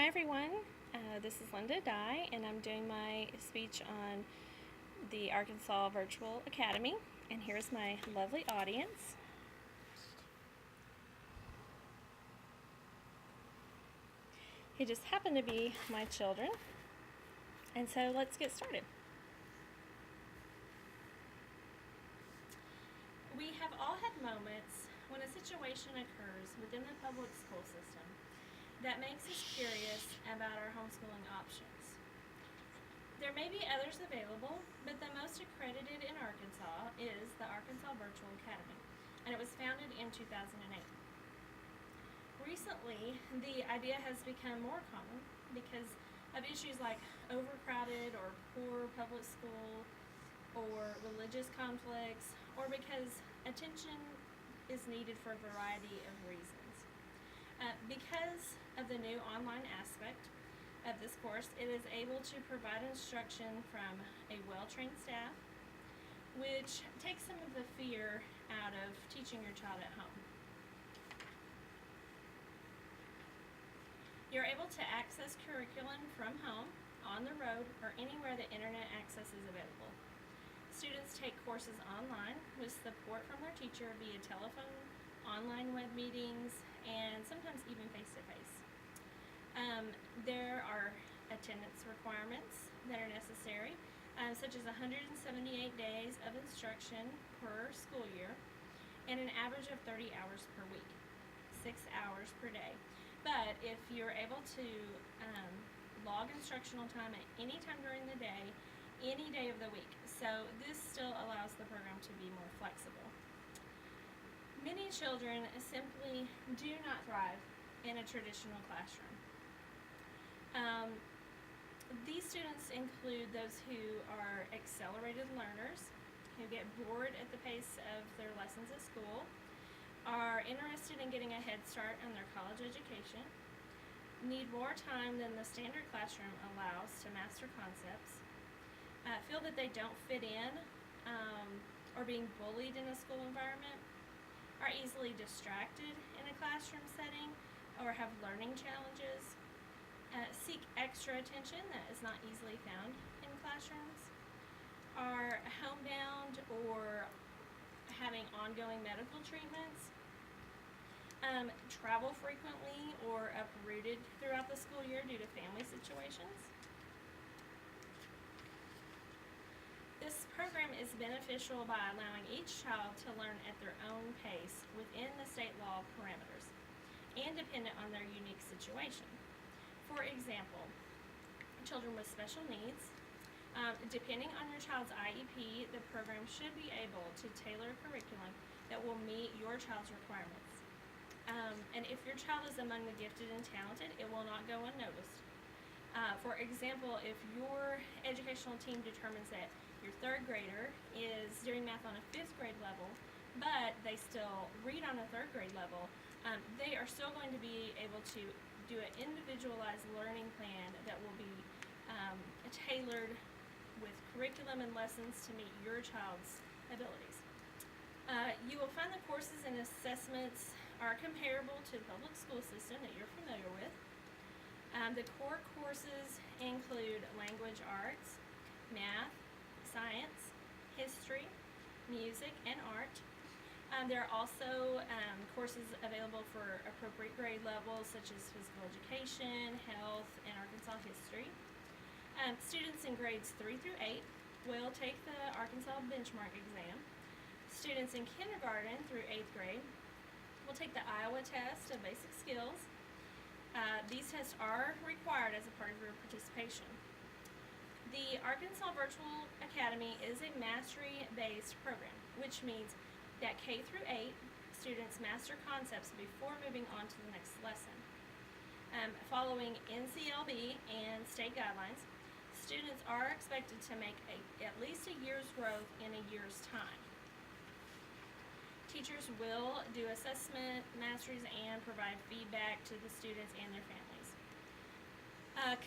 everyone, this is Linda Dye, and I'm doing my speech on the Arkansas Virtual Academy, and here's my lovely audience. It just happened to be my children, and so let's get started. We have all had moments when a situation occurs within the public school system that makes us curious about our homeschooling options. There may be others available, but the most accredited in Arkansas is the Arkansas Virtual Academy, and it was founded in 2008. Recently, the idea has become more common because of issues like overcrowded or poor public school, or religious conflicts, or because attention is needed for a variety of reasons. Because of the new online aspect of this course, it is able to provide instruction from a well-trained staff, which takes some of the fear out of teaching your child at home. You're able to access curriculum from home, on the road, or anywhere the internet access is available. Students take courses online with support from their teacher via telephone, online web meetings, and sometimes even face-to-face. There are attendance requirements that are necessary, such as 178 days of instruction per school year, and an average of 30 hours per week, 6 hours per day. But if you're able to log instructional time at any time during the day, any day of the week, so this still allows the program to be more flexible. Many children simply do not thrive in a traditional classroom. These students include those who are accelerated learners, who get bored at the pace of their lessons at school, are interested in getting a head start on their college education, need more time than the standard classroom allows to master concepts, feel that they don't fit in, or being bullied in a school environment, are easily distracted in a classroom setting, or have learning challenges, seek extra attention that is not easily found in classrooms, are homebound or having ongoing medical treatments, travel frequently or uprooted throughout the school year due to family situations. This program is beneficial by allowing each child to learn at their own pace within the state law parameters and dependent on their unique situation. For example, children with special needs, depending on your child's IEP, the program should be able to tailor curriculum that will meet your child's requirements. And if your child is among the gifted and talented, it will not go unnoticed. For example, if your educational team determines that your third grader is doing math on a 5th grade level, but they still read on a 3rd grade level, they are still going to be able to do an individualized learning plan that will be tailored with curriculum and lessons to meet your child's abilities. You will find the courses and assessments are comparable to the public school system that you're familiar with. The core courses include language arts, math, science, history, music, and art. There are also courses available for appropriate grade levels such as physical education, health, and Arkansas history. Students in grades 3 through 8 will take the Arkansas benchmark exam. Students in kindergarten through 8th grade will take the Iowa test of basic skills. These tests are required as a part of your participation. The Arkansas Virtual Academy is a mastery-based program, which means that K through 8 students master concepts before moving on to the next lesson. Following NCLB and state guidelines, students are expected to make at least a year's growth in a year's time. Teachers will do assessment, masteries, and provide feedback to the students and their families.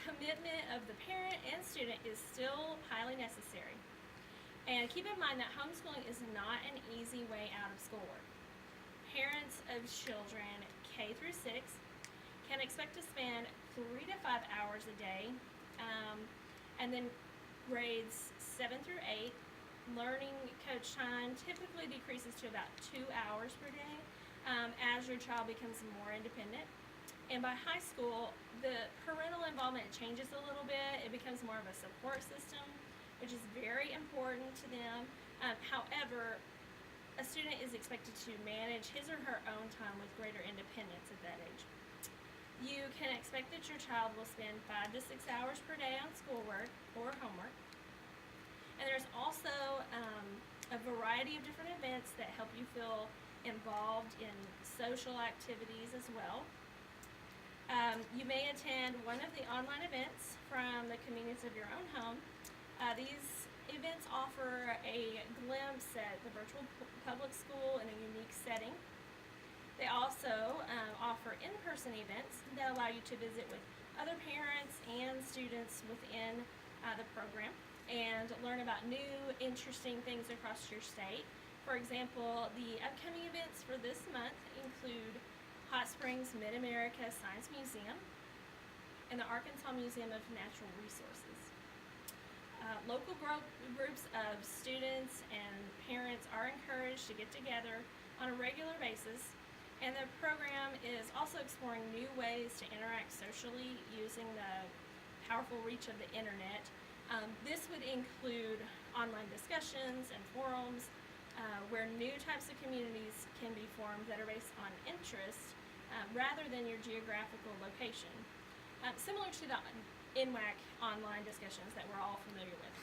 Commitment of the parent and student is still highly necessary. And keep in mind that homeschooling is not an easy way out of schoolwork. Parents of children K through 6 can expect to spend 3 to 5 hours a day, and then grades 7 through 8, learning coach time typically decreases to about 2 hours per day as your child becomes more independent. And by high school, the parental involvement changes a little bit. It becomes more of a support system, which is very important to them. However, a student is expected to manage his or her own time with greater independence at that age. You can expect that your child will spend 5 to 6 hours per day on schoolwork or homework. And there's also a variety of different events that help you feel involved in social activities as well. You may attend one of the online events from the convenience of your own home. These events offer a glimpse at the virtual public school in a unique setting. They also offer in-person events that allow you to visit with other parents and students within the program and learn about new, interesting things across your state. For example, the upcoming events for this month include Hot Springs Mid-America Science Museum and the Arkansas Museum of Natural Resources. Local groups of students and parents are encouraged to get together on a regular basis, and the program is also exploring new ways to interact socially using the powerful reach of the internet. This would include online discussions and forums where new types of communities can be formed that are based on interest rather than your geographical location, similar to the NWAC online discussions that we're all familiar with.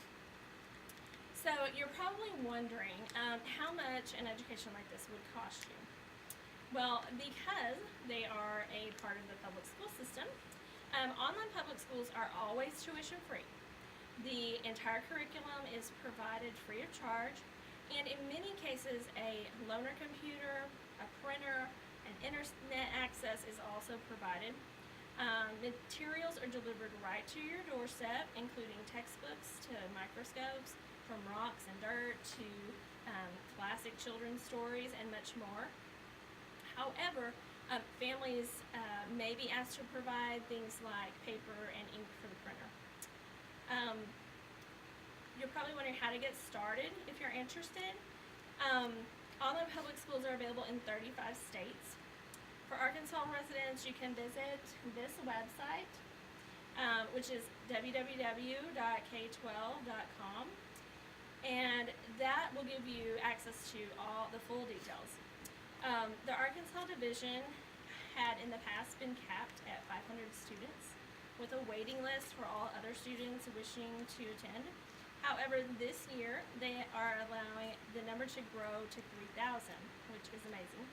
So you're probably wondering how much an education like this would cost you. Well, because they are a part of the public school system, online public schools are always tuition free. The entire curriculum is provided free of charge, and in many cases a loaner computer, a printer, and internet access is also provided. Materials are delivered right to your doorstep, including textbooks to microscopes, from rocks and dirt to classic children's stories, and much more. However, families may be asked to provide things like paper and ink for the printer. You're probably wondering how to get started if you're interested. Online public schools are available in 35 states. For Arkansas residents, you can visit this website, which is www.k12.com, and that will give you access to all the full details. The Arkansas division had in the past been capped at 500 students with a waiting list for all other students wishing to attend. However, this year they are allowing the number to grow to 3,000, which is amazing.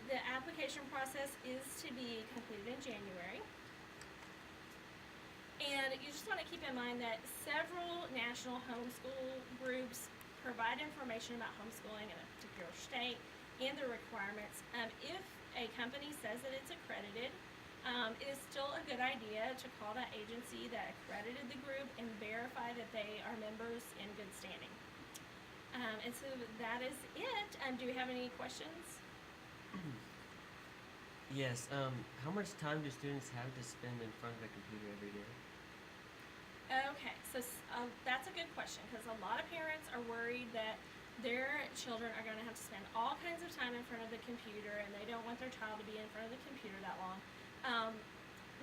The application process is to be completed in January. And you just want to keep in mind that several national homeschool groups provide information about homeschooling in a particular state and the requirements. If a company says that it's accredited, it is still a good idea to call that agency that accredited the group and verify that they are members in good standing. And so that is it. Do you have any questions? Yes. How much time do students have to spend in front of a computer every day? Okay, so that's a good question, because a lot of parents are worried that their children are going to have to spend all kinds of time in front of the computer, and they don't want their child to be in front of the computer that long.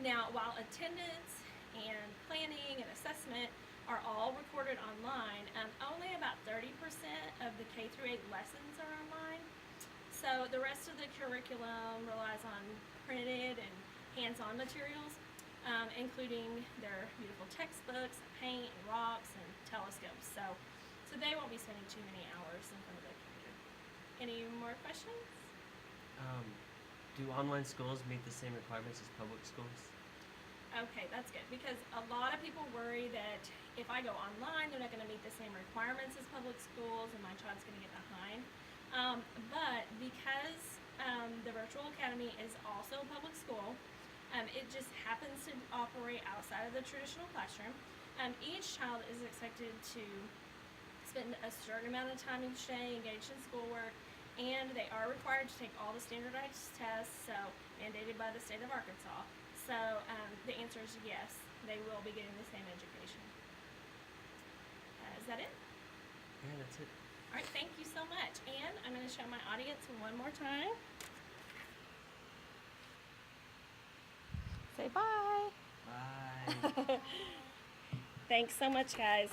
Now, while attendance and planning and assessment are all recorded online, only about 30% of the K through 8 lessons are online. So the rest of the curriculum relies on printed and hands-on materials, including their beautiful textbooks, paint, and rocks, and telescopes. So they won't be spending too many hours in front of the computer. Any more questions? Do online schools meet the same requirements as public schools? Okay, that's good, because a lot of people worry that if I go online, they're not going to meet the same requirements as public schools and my child's going to get behind. But because the Virtual Academy is also a public school, it just happens to operate outside of the traditional classroom. Each child is expected to spend a certain amount of time each day engaged in schoolwork, and they are required to take all the standardized tests, so mandated by the state of Arkansas. So the answer is yes, they will be getting the same education. Is that it? Yeah, that's it. All right, thank you so much. And I'm going to show my audience one more time. Say bye. Bye. Thanks so much, guys.